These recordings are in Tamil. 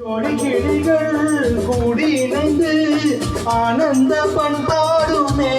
கொடிகிளிகள் கூடி இணைந்து ஆனந்த பண்பாடுமே.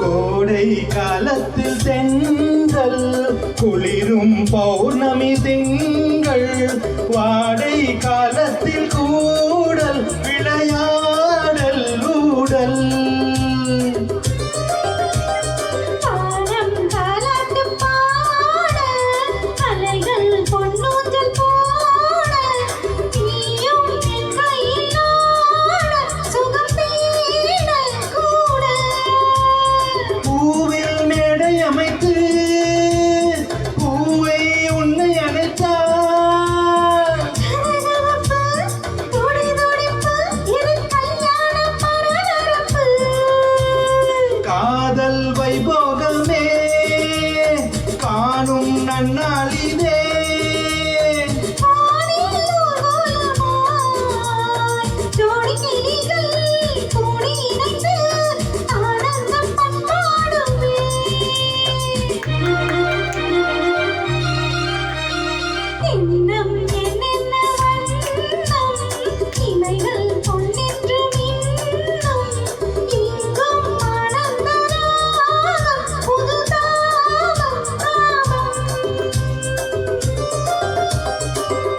கோடை காலத்தில் தென்றல் குளிரும் பௌர்ணமி திங்கள் வாடை காலத்தில் கூடல் விளையாடல் ஊடல் காதல் வைபோகமே காணும் நன்னாளிதே.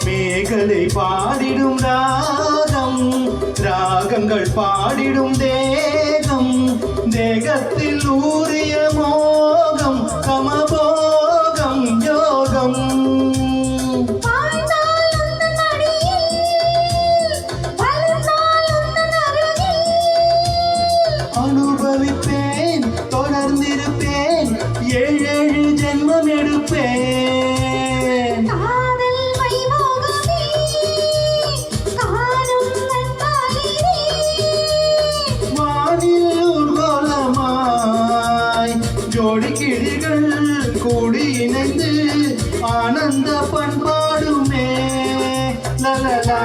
மேகலை பாடிடும் ராகம் ராகங்கள் பாடிடும் தேகம் தேகத்தில் ஊறிய மோகம் சமபோகம் யோகம் அனுபவிப்பேன் தொடர்ந்திருப்பேன் 7 ஜென்மம் எடுப்பேன். ஜோடி கிளிகள் கூடி இணைந்து ஆனந்த பண்பாடுமே. லலலா